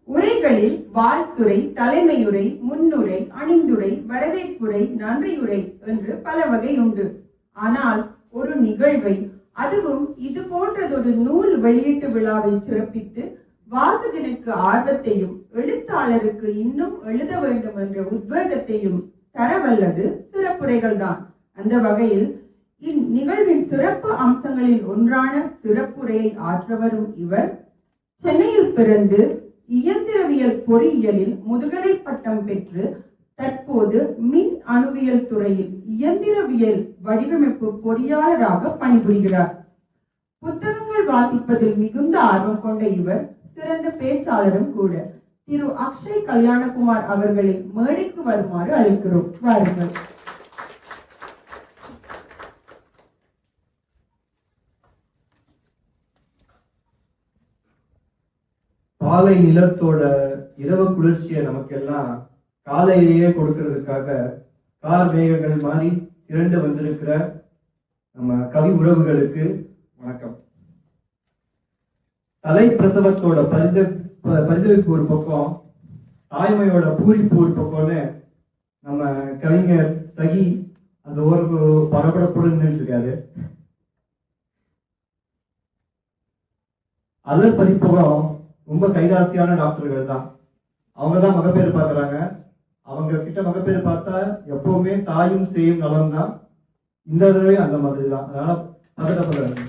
உரைகளில் வாழ்த்துரை, தலைமையுரை, முன்னுரை, அணிந்துரை, வரவேற்புரை, நன்றியுரை என்று பல வகை உண்டு. ஆனால் ஒரு நிகழ்வை, அதுவும் இது போன்றதொரு நூல் வெளியீட்டு விழாவை சிறப்பித்து வாசகனுக்கு ஆர்வத்தையும் எழுத்தாளருக்கு இன்னும் எழுத வேண்டும் என்ற உத்வேகத்தையும் தரவல்லது சிறப்புரைகள் தான். அந்த வகையில் இந்நிகழ்வின் சிறப்பு அம்சங்களில் ஒன்றான சிறப்புரையை ஆற்ற வரும் இவர் சென்னையில் பிறந்து இயந்திரவியல் பொறியியலில் முதுகலை பட்டம் பெற்று தற்போது மின் அணுவியல் துறையில் இயந்திரவியல் வடிவமைப்பு பொறியாளராக பணிபுரிகிறார். புத்தகங்கள் வாசிப்பதில் மிகுந்த ஆர்வம் கொண்ட இவர் சிறந்த பேச்சாளரும் கூட. திரு அக்ஷய் கல்யாணகுமார் அவர்களை மேடைக்கு வருமாறு அழைக்கிறோம். வாருங்கள். பாலை நிலத்தோட இரவு குளிர்ச்சியை நமக்கெல்லாம் காலையிலேயே கொடுக்கிறதுக்காக கார் மேகங்கள் மாதிரி திரண்டு வந்திருக்கிற நம்ம கவி உறவுகளுக்கு வணக்கம். தலை பிரசவத்தோட பரிதவிப்பு ஒரு பக்கம், தாய்மையோட பூரிப்பு ஒரு பக்கம்னு நம்ம கவிஞர் சகி அந்த ஒரு பரபரப்புடன் இருக்காரு. அலர் பதிப்பகம் ரொம்ப கைராசியான டாக்டர்கள் தான். அவங்கதான் மகப்பேறு பார்க்கறாங்க. அவங்க கிட்ட மகப்பேறு பார்த்தா எப்பவுமே தாயும் செய்யும் நலம் தான். இந்த தடவை அந்த மாதிரி தான். அதனால பதட்டப்படுறாங்க.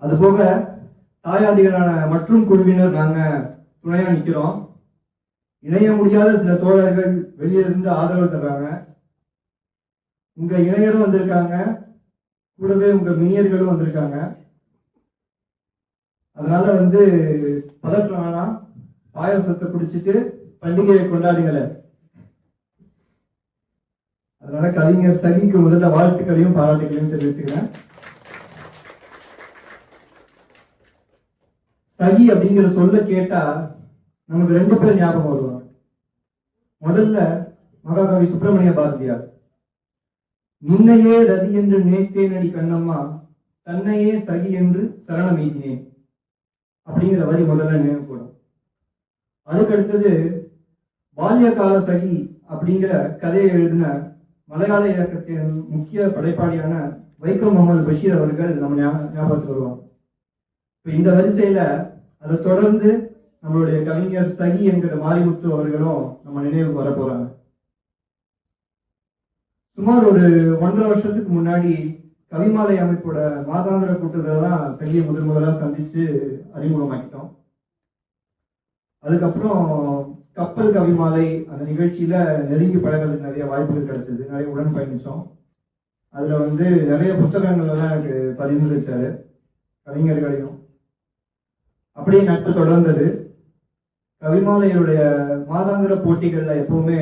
அதுபோக தாயாதிகளான மற்றும் குழுவினர் நாங்க துணையா நிக்கிறோம். இணைய முடியாத சில தோழர்கள் வெளியிலிருந்து ஆதரவு தர்றாங்க. உங்க இணையரும் வந்திருக்காங்க, கூடவே உங்க மினியர்களும் வந்திருக்காங்க. அதனால பதற்றம் வேணாம், பாயசத்தை குடிச்சிட்டு பண்டிகையை கொண்டாடுங்கள. அதனால கவிஞர் சகிக்கு முதல்ல வாழ்த்துக்களையும் பாராட்டுகளையும் தெரிவிச்சுக்கிறேன். சகி அப்படிங்கிற சொல்ல கேட்டா நமக்கு ரெண்டு பேர் ஞாபகம் வருவாங்க. முதல்ல மகாகவி சுப்பிரமணிய பாரதியார், நின்னையே ரதி என்று நினைத்தேன் அடி கண்ணம்மா, தன்னையே சகி என்று சரணம் எய்தினேன் அப்படிங்கிற வரி முதல்ல நினைவுக்கூடும். அதுக்கு அடுத்தது பால்யகால சகி அப்படிங்கிற கதையை எழுதின மலையாள இலக்கியத்தின் முக்கிய படைப்பாளியான வைக்கம் முகமது பஷீர் அவர்கள் நம்ம ஞாபகத்துக்கு வருவாங்க. இப்ப இந்த வரிசையில அதை தொடர்ந்து நம்மளுடைய கவிஞர் சகி என்கிற மாரிமுத்து அவர்களும் நம்ம நினைவுக்கு வர போறாங்க. சுமார் ஒரு 1.5 வருஷத்துக்கு முன்னாடி கவிமாலை அமைப்போட மாதாந்திர கூட்டத்துல தான் சகியை முதலா சந்திச்சு அறிமுகமாக்கிட்டோம். அதுக்கப்புறம் கப்பல் கவிமாலை அந்த நிகழ்ச்சியில நெருங்கி பழகிறதுக்கு நிறைய வாய்ப்புகள் கிடைச்சது. நிறைய உடன் பயணிச்சோம். அதுல நிறைய புத்தகங்கள் எல்லாம் எனக்கு பரிந்துரைச்சாரு, கவிஞர்களையும். அப்படியே நட்பு தொடர்ந்தது. கவிமாலையுடைய மாதாந்திர போட்டிகள்ல எப்பவுமே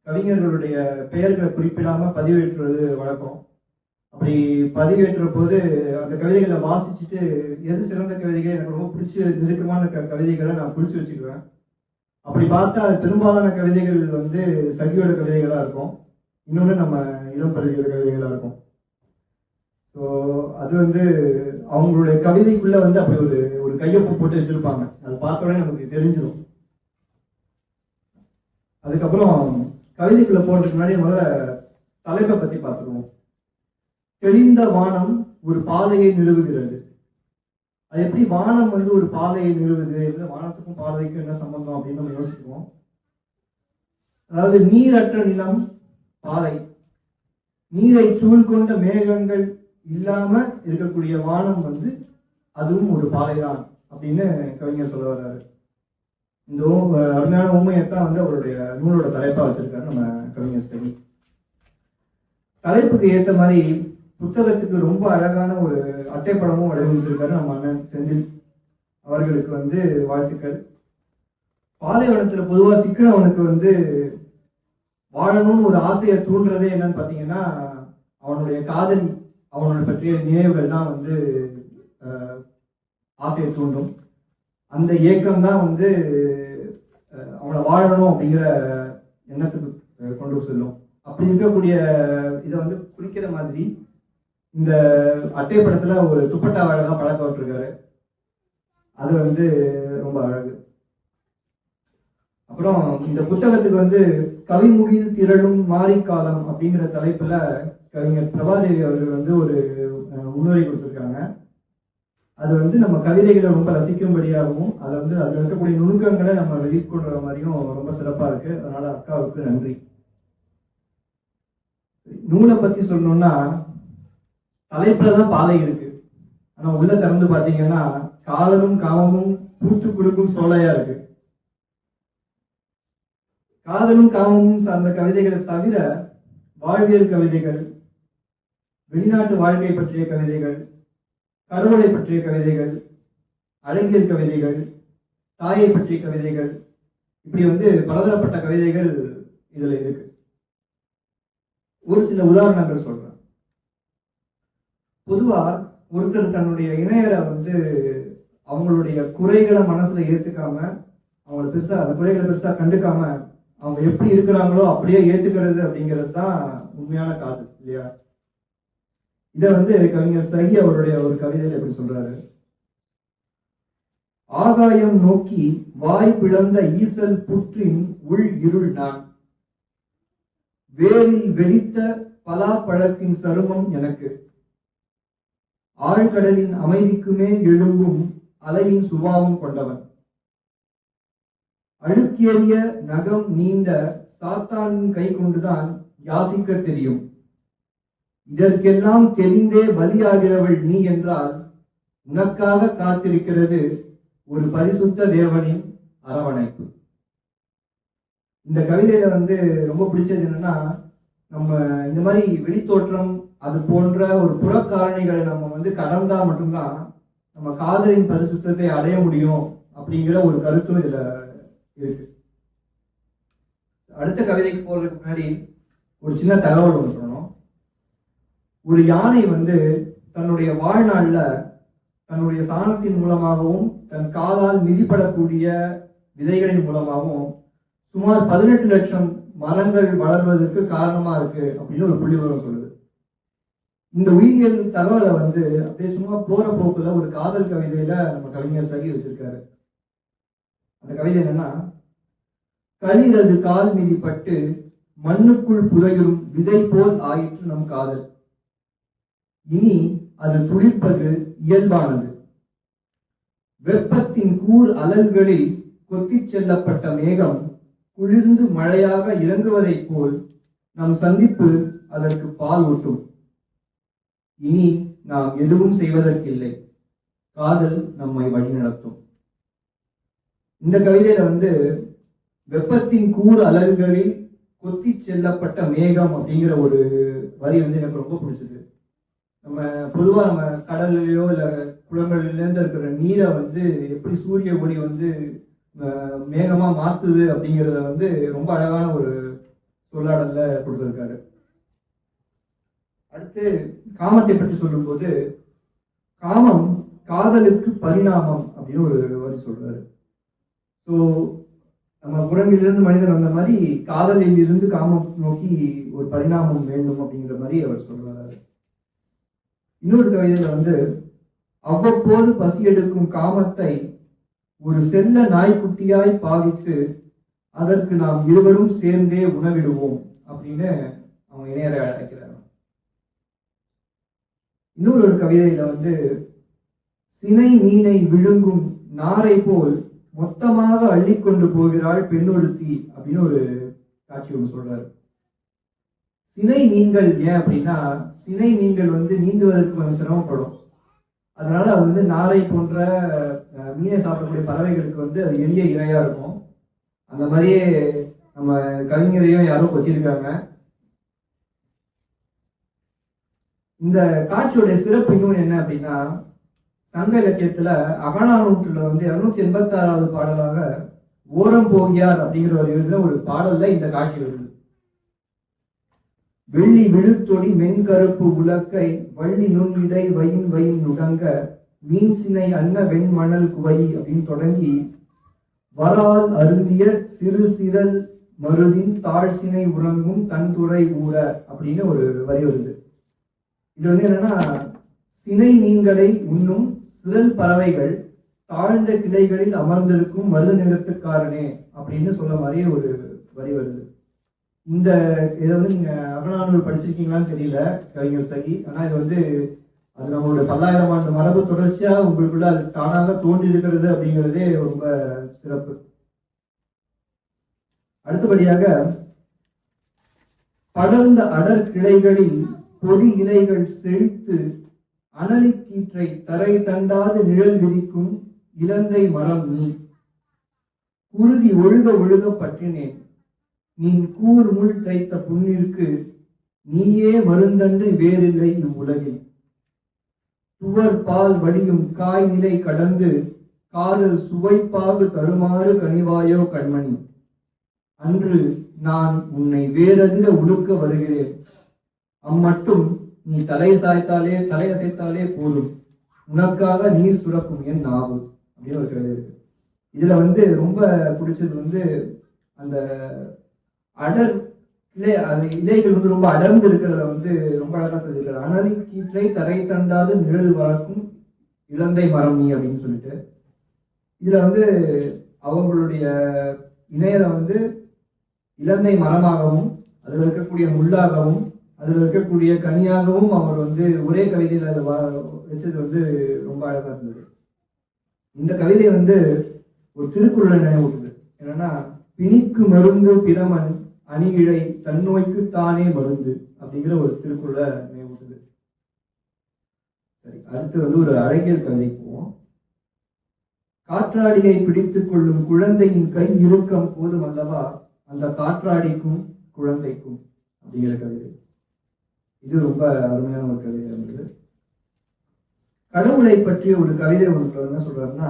கவிஞர்களுடைய பெயர்களை குறிப்பிடாம பதிவேற்றுவது வழக்கம். அப்படி பதிவேற்ற போது அந்த கவிதைகளை வாசிச்சுட்டு எது சிறந்த கவிதைகள், எனக்கு ரொம்ப பிடிச்ச நெருக்கமான கவிதைகளை நான் குறிச்சு வச்சுக்குவேன். அப்படி பார்த்தா அது பெரும்பாலான கவிதைகள் சகியோட கவிதைகளா இருக்கும். இன்னொன்று நம்ம இளம்பருவியோட கவிதைகளா இருக்கும். ஸோ அது அவங்களுடைய கவிதைக்குள்ள அப்படி ஒரு கையொப்பு போட்டு வச்சிருப்பாங்க. அதை பார்த்தோடனே நமக்கு தெரிஞ்சிடும். அதுக்கப்புறம் கவிதைக்குள்ள போறதுக்கு முன்னாடி முதல்ல தலைப்பை பத்தி பார்த்துருவோம். தெளிந்த வானம் ஒரு பாதையை நிறுவுகிறது. அது எப்படி வானம் ஒரு பாதையை நிறுவுது, இல்லை வானத்துக்கும் பாதைக்கும் என்ன சம்பந்தம் அப்படின்னு நம்ம யோசிக்குவோம். அதாவது நீரற்ற நிலம் பாறை, நீரை சூழ் கொண்ட மேகங்கள் இல்லாம இருக்கக்கூடிய வானம் அதுவும் ஒரு பாறைதான் அப்படின்னு கவிஞர் சொல்ல வர்றாரு. இந்த அருமையான உண்மையைத்தான் அவருடைய நூலோட தலைப்பா வச்சிருக்காரு நம்ம கவிஞர் சகி. தலைப்புக்கு ஏற்ற மாதிரி புத்தகத்துக்கு ரொம்ப அழகான ஒரு அட்டைப்படமும் வடிவமைச்சிருக்காரு நம்ம அண்ணன் செந்தில் அவர்களுக்கு வாழ்த்துக்கள். பாலைவனத்துல பொதுவா சிக்கனவனுக்கு வாழணும்னு ஒரு ஆசையை தூண்டுறதே என்னன்னு பாத்தீங்கன்னா அவனுடைய காதலி, அவனோட பற்றிய நினைவுகள் தான் ஆசையை தூண்டும். அந்த ஏக்கம் தான் அவனை வாழணும் அப்படிங்கிற எண்ணத்துக்கு கொண்டு செல்லும். அப்படி இருக்கக்கூடிய இதை குறிக்கிற மாதிரி இந்த அட்டை படத்துல ஒரு துப்பட்டா வாழை தான் பழக்க விட்டுருக்காரு. அது வந்து ரொம்ப அழகு. அப்புறம் இந்த புத்தகத்துக்கு வந்து கவிமுகில் திரளும் மாரிக்காலம் அப்படிங்கிற தலைப்புல கவிஞர் பிரபாதேவி அவர்கள் வந்து ஒரு முன்னுரை கொடுத்திருக்காங்க. அது வந்து நம்ம கவிதைகளை ரொம்ப ரசிக்கும்படியாகவும் அதை வந்து அதுல இருக்கக்கூடிய நுணுக்கங்களை நம்ம வெளிக்கொள்ற மாதிரியும் ரொம்ப சிறப்பா இருக்கு. அதனால அக்காவுக்கு நன்றி. நூலை பத்தி சொல்லணும்னா தலைப்புலதான் பாலை இருக்கு, ஆனா உள்ள திறந்து பாத்தீங்கன்னா காதலும் காமமும் பூத்து கொடுக்கும் சோலையா இருக்கு. காதலும் காமமும் சார்ந்த கவிதைகளை தவிர வாழ்வியல் கவிதைகள், வெளிநாட்டு வாழ்க்கை பற்றிய கவிதைகள், கடவுளை பற்றிய கவிதைகள், அழகியல் கவிதைகள், தாயை பற்றிய கவிதைகள், இப்படி வந்து பலதரப்பட்ட கவிதைகள் இதுல இருக்கு. ஒரு சில உதாரணங்கள் சொல்றேன். பொதுவா ஒருத்தர் தன்னுடைய இணையரை வந்து அவங்களுடைய குறைகளை மனசுல ஏத்துக்காம, அவங்களை பெருசா அந்த குறைகளை பெருசா கண்டுக்காம அவங்க எப்படி இருக்கிறாங்களோ அப்படியே ஏத்துக்கிறது அப்படிங்கிறது தான் உண்மையான காதல் இல்லையா? இத வந்து கவிஞர் சகி அவருடைய ஒரு கவிதையில எப்படி சொல்றாரு: ஆகாயம் நோக்கி வாய் பிளந்த ஈசல் புற்றின் உள் இருள் நான், வேரில் வெடித்த பலாப்பழத்தின் சருமம் எனக்கு, ஆழ்கடலின் அமைதிக்கு மேல் எழும்பும் அலையின் சுபாவம் கொண்டவன், அழுக்கேறிய நகம் நீண்ட சாத்தானின் கை கொண்டுதான் யாசிக்க தெரியும், இதற்கெல்லாம் தெரிந்தே பலியாகிறவள் நீ என்றால் உனக்காக காத்திருக்கிறது ஒரு பரிசுத்த தேவனின் அரவணைப்பு. இந்த கவிதையில வந்து ரொம்ப பிடிச்சது என்னன்னா, நம்ம இந்த மாதிரி வெளித்தோற்றம் அது போன்ற ஒரு புறக்காரணிகளை நம்ம வந்து கடந்தா மட்டும்தான் நம்ம காதலின் பரிசுத்தத்தை அடைய முடியும் அப்படிங்கிற ஒரு கருத்தும் இதுல இருக்கு. அடுத்த கவிதைக்கு போறதுக்கு முன்னாடி ஒரு சின்ன தகவல் ஒன்று சொல்லணும். ஒரு யானை வந்து தன்னுடைய வாழ்நாள்ல தன்னுடைய சாணத்தின் மூலமாகவும் தன் காலால் மிதிப்படக்கூடிய விதைகளின் மூலமாகவும் சுமார் 18 லட்சம் மரங்கள் வளர்வதற்கு காரணமா இருக்கு அப்படின்னு ஒரு புள்ளிவிவரம் சொல்லுது. இந்த உயிரியல் தகவலை வந்து அப்படியே சும்மா போற போக்குல ஒரு காதல் கவிதையில நம்ம கவிஞர் சகி வச்சிருக்காரு. அந்த கவிதை என்னன்னா: களிரது கால் மிதிப்பட்டு மண்ணுக்குள் புதையும் விதை போல் ஆயிற்று நம் காதல், இனி அது துளிர்ப்பது இயல்பானது, வெப்பத்தின் கூர் அலகுகளில் கொத்திச் செல்லப்பட்ட மேகம் குளிர்ந்து மழையாக இறங்குவதைப் போல் நம் சந்திப்பு அதற்கு பால் ஊட்டும், இனி நாம் எதுவும் செய்வதற்கில்லை, காதல் நம்மை வழிநடத்தும். இந்த கவிதையில வந்து வெப்பத்தின் கூர் அலகுகளில் கொத்தி செல்லப்பட்ட மேகம் அப்படிங்கிற ஒரு வரி வந்து எனக்கு ரொம்ப பிடிச்சது. நம்ம பொதுவா நம்ம கடல்லையோ இல்ல குளங்கள்லேருந்து இருக்கிற நீரை வந்து எப்படி சூரிய ஒளி வந்து மேகமா மாத்துது அப்படிங்கிறத வந்து ரொம்ப அழகான ஒரு சொல்லாடல்ல கொடுத்திருக்காரு. அடுத்து காமத்தை பற்றி சொல்லும் போது, காமம் காதலுக்கு பரிணாமம் அப்படின்னு ஒரு வரி சொல்றாரு. ஸோ நம்ம குரங்கிலிருந்து மனிதன் வந்த மாதிரி காதலில் இருந்து காமம் நோக்கி ஒரு பரிணாமம் வேண்டும் அப்படிங்கிற மாதிரி அவர் சொல்றாரு. இன்னொரு கவிதையில வந்து, அவ்வப்போது பசி எடுக்கும் காமத்தை ஒரு செல்ல நாய்க்குட்டியாய் பாவித்து அதற்கு நாம் இருவரும் சேர்ந்தே உணவிடுவோம் அப்படின்னு அவங்க இணையரை அழைக்கிறார். இன்னொரு கவிதையில வந்து, சினை மீனை விழுங்கும் நாரை போல் மொத்தமாக அள்ளிக்கொண்டு போகிறாள் பெண்ணொருத்தி அப்படின்னு ஒரு காட்சி ஒன்று சொல்றாரு. சினை மீன்கள் ஏன் அப்படின்னா, சினை மீன்கள் வந்து நீந்துவதற்கு கொஞ்சம் சிரமப்படும். அதனால அது வந்து நாரை போன்ற மீனை சாப்பிடக்கூடிய பறவைகளுக்கு வந்து அது எளிய இரையா இருக்கும். அந்த மாதிரியே நம்ம கவிஞரையும் யாரோ கொத்திருக்காங்க. இந்த காட்சியோடைய சிறப்பு இன்னொன்று என்ன அப்படின்னா, சங்க இலக்கியத்துல அகநானூற்றுல வந்து 286வது பாடலாக ஓரம் போகியார் அப்படிங்கிற ஒரு எழுதுல ஒரு பாடல்ல இந்த காட்சி வருது. வெள்ளி விழுத்தொடி மென்கருப்பு உலக்கை வள்ளி நுண்ணிடை வயின் வயின் நுடங்க மீன் சினை அன்ன வெண்மணல் குவை அப்படின்னு தொடங்கி, வரால் அருந்திய சிறு சிறல் மருதின் தாழ்சினை உறங்கும் தன்துறை ஊற அப்படின்னு ஒரு வரி வருது. இது வந்து என்னன்னா, சினை மீன்களை உண்ணும் சிறல் பறவைகள் தாழ்ந்த கிளைகளில் அமர்ந்திருக்கும் மருத நிறத்துக்காரனே அப்படின்னு சொல்ல மாதிரியே ஒரு வரி வருது. இந்த இதை வந்து நீங்க அகநானூறு படிச்சிருக்கீங்களான்னு தெரியல கவிஞர் சகி. ஆனா இது வந்து அது நம்மளுடைய 10,000 ஆண்டு மரபு தொடர்ச்சியா உங்களுக்குள்ள அது தானாக தோன்றி இருக்கிறது அப்படிங்கிறதே ரொம்ப சிறப்பு. அடுத்தபடியாக, படர்ந்த அடர் கிளைகளில் பொடி இலைகள் செழித்து அனலி கீற்றை தரை தண்டாது நிழல் விரிக்கும் இலந்தை மரம் நீ. குருதி ஒழுக ஒழுக பற்றினேன் நீ கூர் முள் தைத்த புண்ணிற்கு நீயே மருந்தன்று வேறில்லை இவ்வுலகில். துவர் பால் வடியும் காய் நிலை கடந்து காதல் சுவைப்பாகு தருமாறு கனிவாயோ கண்மணி. அன்று நான் உன்னை வேறதிர உழுக்க வருகிறேன். அம்மட்டும் நீ தலையசைத்தாலே போதும் உனக்காக நீர் சுரக்கும் என் நாவு அப்படின்னு ஒரு கவிதை இருக்கு. இதுல வந்து ரொம்ப பிடிச்சது வந்து அந்த அடர் அந்த இலைகள் வந்து ரொம்ப அடர்ந்து இருக்கிறத வந்து ரொம்ப அழகா சொல்லியிருக்காரு. அனலி கீற்றை தரை தண்டாது நிழல் வளர்க்கும் இலந்தை மரம் நீ அப்படின்னு சொல்லிட்டு, இதுல வந்து அவங்களுடைய இணையர வந்து இலந்தை மரமாகவும் அதுல இருக்கக்கூடிய முள்ளாகவும் அதுல இருக்கக்கூடிய கனியாகவும் அவர் வந்து ஒரே கவிதையில அதை வச்சது வந்து ரொம்ப அழகா இருந்தது. இந்த கவிதை வந்து ஒரு திருக்குறளை நினைவூட்டுது. என்னன்னா, பிணிக்கு மருந்து பிரமன் அணியிழை தன்னோய்க்கு தானே மருந்து அப்படிங்கிற ஒரு திருக்குறளை நினைவூட்டுது. சரி, அடுத்து வந்து ஒரு அழகியல் கவிதை போவோம். காற்றாடியை பிடித்துக் கொள்ளும் குழந்தையின் கை இறுக்கம் போதும் அல்லவா அந்த காற்றாடிக்கும் குழந்தைக்கும் அப்படிங்கிற கவிதை. இது ரொம்ப அருமையான ஒரு கவிதை இருந்தது. கடவுளை பற்றிய ஒரு கவிதை ஒன்று என்ன சொல்றாருன்னா,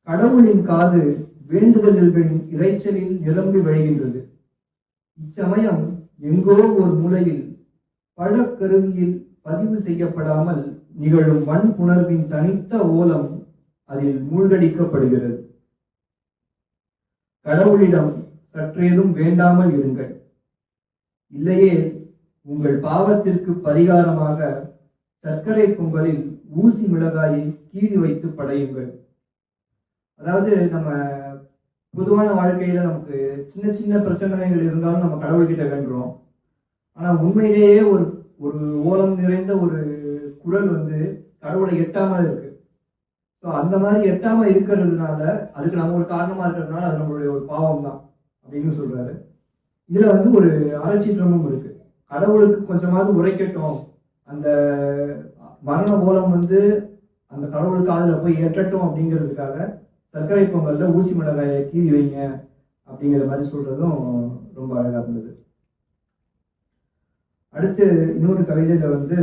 கடவுளின் காது வேண்டுதல்களின் இறைச்சலில் நிரம்பி வழிகின்றது. இச்சமயம் எங்கோ ஒரு மூலையில் படக்கருவியில் பதிவு செய்யப்படாமல் நிகழும் வன் உணர்வின் தனித்த ஓலம் அதில் மூழ்கடிக்கப்படுகிறது. கடவுளிடம் சற்றேதும் வேண்டாமல் இருங்கள், இல்லையே உங்கள் பாவத்திற்கு பரிகாரமாக சர்க்கரை பொங்கலில் ஊசி மிளகாயை கீறி வைத்து படையுங்கள். அதாவது நம்ம பொதுவான வாழ்க்கையில நமக்கு சின்ன சின்ன பிரச்சனைகள் இருந்தாலும் நம்ம கடவுள்கிட்ட வேண்டுறோம். ஆனா உண்மையிலேயே ஒரு ஒரு ஓலம் நிறைந்த ஒரு குரல் வந்து கடவுளை எட்டாமல் இருக்கு. ஸோ அந்த மாதிரி எட்டாம இருக்கிறதுனால அதுக்கு நம்ம ஒரு காரணமா இருக்கிறதுனால அது நம்மளுடைய ஒரு பாவம் தான் அப்படின்னு சொல்றாரு. இதுல வந்து ஒரு அறச்சீற்றமும் இருக்கு. கடவுளுக்கு கொஞ்சமாவது உரைக்கட்டும், அந்த மரண ஓலம் வந்து அந்த கடவுள் காதுல போய் ஏற்றட்டும் அப்படிங்கிறதுக்காக சர்க்கரை பொங்கல்ல ஊசி மிளகாயை கீறி வைங்க அப்படிங்கிற மாதிரி சொல்றதும் ரொம்ப அழகா இருந்தது. அடுத்து இன்னொரு கவிதையில வந்து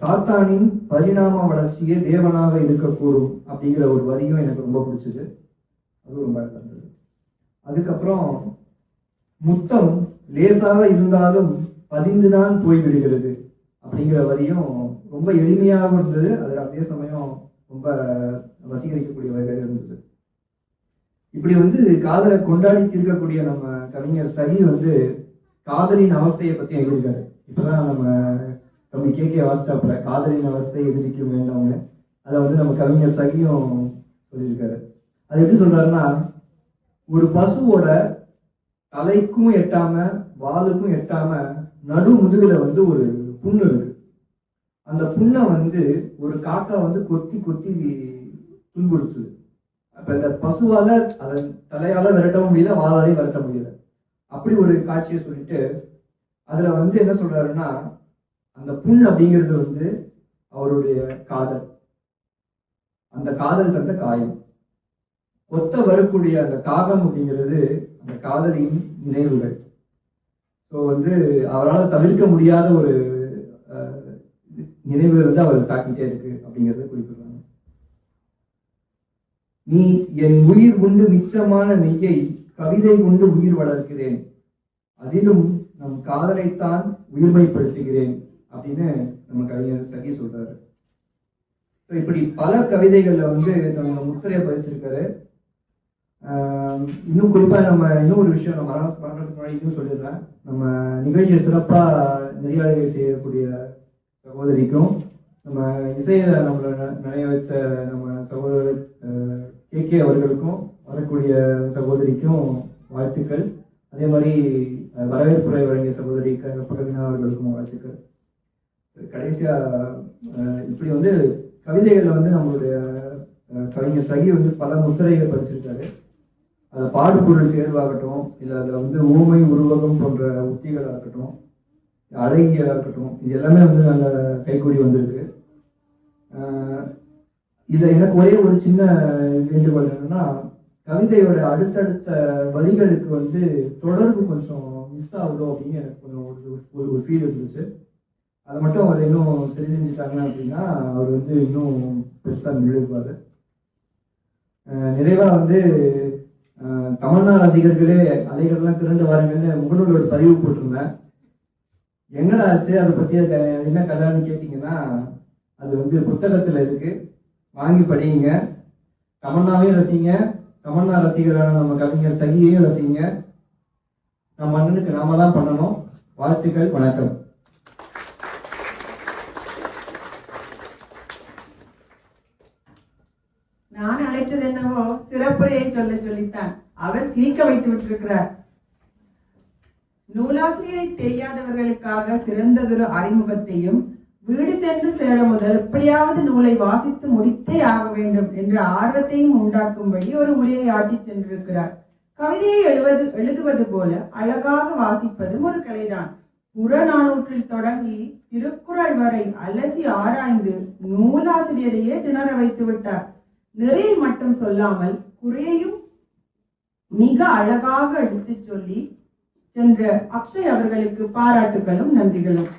சாத்தானின் பரிணாம வளர்ச்சியே தேவனாக இருக்கக்கூடும் அப்படிங்கிற ஒரு வரியும் எனக்கு ரொம்ப பிடிச்சது. அதுவும் ரொம்ப அழகா இருந்தது. அதுக்கப்புறம் முத்தம் லேசாக இருந்தாலும் பதிந்துதான் போய்விடுகிறது அப்படிங்கிற வரியும் ரொம்ப எளிமையாகவும் இருந்தது. அது அதே சமயம் ரொம்ப வசீகரிக்கக்கூடிய வகையில் இருந்தது. இப்படி வந்து காதலை கொண்டாடி தீர்க்கக்கூடிய நம்ம கவிஞர் சகி வந்து காதலின் அவஸ்தையை பத்தி எழுதியிருக்காரு. இப்பதான் நம்ம கம்மி கேட்க வாசிட்டாப்புல காதலின் அவஸ்தை எதிர்க்க வேண்டாம்னு அதை வந்து நம்ம கவிஞர் சகியும் சொல்லியிருக்காரு. அது எப்படி சொல்றாருன்னா, ஒரு பசுவோட தலைக்கும் எட்டாம வாலுக்கும் எட்டாம நடு முதுகுல வந்து ஒரு புண்ணு இருக்கு. அந்த புண்ணை வந்து ஒரு காக்கா வந்து கொத்தி கொத்தி துன்புறுத்துது. அப்ப இந்த பசுவால அதன் தலையால விரட்டவும் முடியல, வாளாலையும் விரட்ட முடியல. அப்படி ஒரு காட்சியை சொல்லிட்டு அதுல வந்து என்ன சொல்றாருன்னா, அந்த புண் அப்படிங்கிறது வந்து அவருடைய காதல், அந்த காதல் தந்த காயம். கொத்த வரக்கூடிய அந்த காகம் அப்படிங்கிறது அந்த காதலின் நினைவுகள். ஸோ வந்து அவரால் தவிர்க்க முடியாத ஒரு நினைவுகள் வந்து அவர் தாக்கிட்டே இருக்கு அப்படிங்கிறத குறிப்பிடுறாங்க. நீ என் உயிர் உண்டு மிச்சமான மெய்யை கவிதை கொண்டு உயிர் வளர்க்கிறேன், அதிலும் நம் காதலைத்தான் உயிர்மைப்படுத்துகிறேன் அப்படின்னு நம்ம கவிஞர் சகி சொல்றாரு. இப்படி பல கவிதைகள்ல வந்து நம்ம முத்திரையை பதிச்சிருக்காரு. இன்னும் குறிப்பா நம்ம இன்னும் ஒரு விஷயம் நம்ம மரணத்துக்கு முன்னாடி இன்னும் சொல்லிடுறேன். நம்ம நிகழ்ச்சியை சிறப்பா நெறியாளர்கள் செய்யக்கூடிய சகோதரிக்கும் நம்ம இசையில நம்மளை நினைய வச்ச நம்ம சகோதரர் கே அவர்களுக்கும் வரக்கூடிய சகோதரிக்கும் வாழ்த்துக்கள். அதே மாதிரி வரவேற்புரை வழங்கிய சகோதரி கவினா அவர்களுக்கும் வாழ்த்துக்கள். கடைசியா இப்படி வந்து கவிதைகள்ல வந்து நம்மளுடைய கவிஞர் சகி வந்து பல முத்திரைகள் படிச்சிருக்காரு. அதில் பாடுபொருள் தேர்வாகட்டும், இல்லை அதில் வந்து ஊமை உருவகம் போன்ற உத்திகளாக இருக்கட்டும், அழகியாக இருக்கட்டும், இது எல்லாமே வந்து நல்ல கைகூடி வந்திருக்கு. இதில் எனக்கு ஒரே ஒரு சின்ன வேண்டுகோள் என்னன்னா, கவிதையோட அடுத்தடுத்த வரிகளுக்கு வந்து தொடர்பு கொஞ்சம் மிஸ் ஆகுதோ அப்படின்னு எனக்கு கொஞ்சம் ஒரு ஃபீல் இருந்துச்சு. அதை மட்டும் அவர் இன்னும் சரி செஞ்சுட்டாங்க அப்படின்னா அவர் வந்து இன்னும் பெருசாக நிகழ்வார். நிறைவா வந்து தமன்னா ரசிகர்களே அலைகள்லாம் திரண்டு வாருங்கன்னு முகநூல் ஒரு பதிவு போட்டிருந்தேன். எங்கடா ஆச்சு, அதை பத்தி என்ன கதைன்னு கேட்டீங்கன்னா, அது வந்து புத்தகத்துல இருக்கு, வாங்கி படிங்க. தமன்னாவையும் ரசிங்க, தமன்னா ரசிகரான நம்ம கவிஞர் சகியையும் ரசிங்க. நம்ம அண்ணனுக்கு நாம தான் பண்ணணும். வாழ்த்துக்கள், வணக்கம். நான் அழைத்தது என்னவோ சிறப்புரையை சொல்லித்தான் அவர் சிரிக்க வைத்து விட்டிருக்கிறார். நூலாசிரியரை தெரியாதவர்களுக்காக சிறந்ததொரு அறிமுகத்தையும், வீடு சென்று சேர முதல் எப்படியாவது நூலை வாசித்து முடித்தே ஆக வேண்டும் என்ற ஆர்வத்தையும் உண்டாக்கும்படி ஒரு உரையை ஆட்டி சென்றிருக்கிறார். கவிதையை எழுதுவது போல அழகாக வாசிப்பதும் ஒரு கலைதான். புறநானூற்றில் தொடங்கி திருக்குறள் வரை அலசி ஆராய்ந்து நூலாசிரியரையே திணற வைத்து விட்டார். நிறைய மட்டும் சொல்லாமல் குறையையும் மிக அழகாக எடுத்துச் சொல்லி சென்ற அக்ஷய் அவர்களுக்கு பாராட்டுகளும் நன்றிகளும்.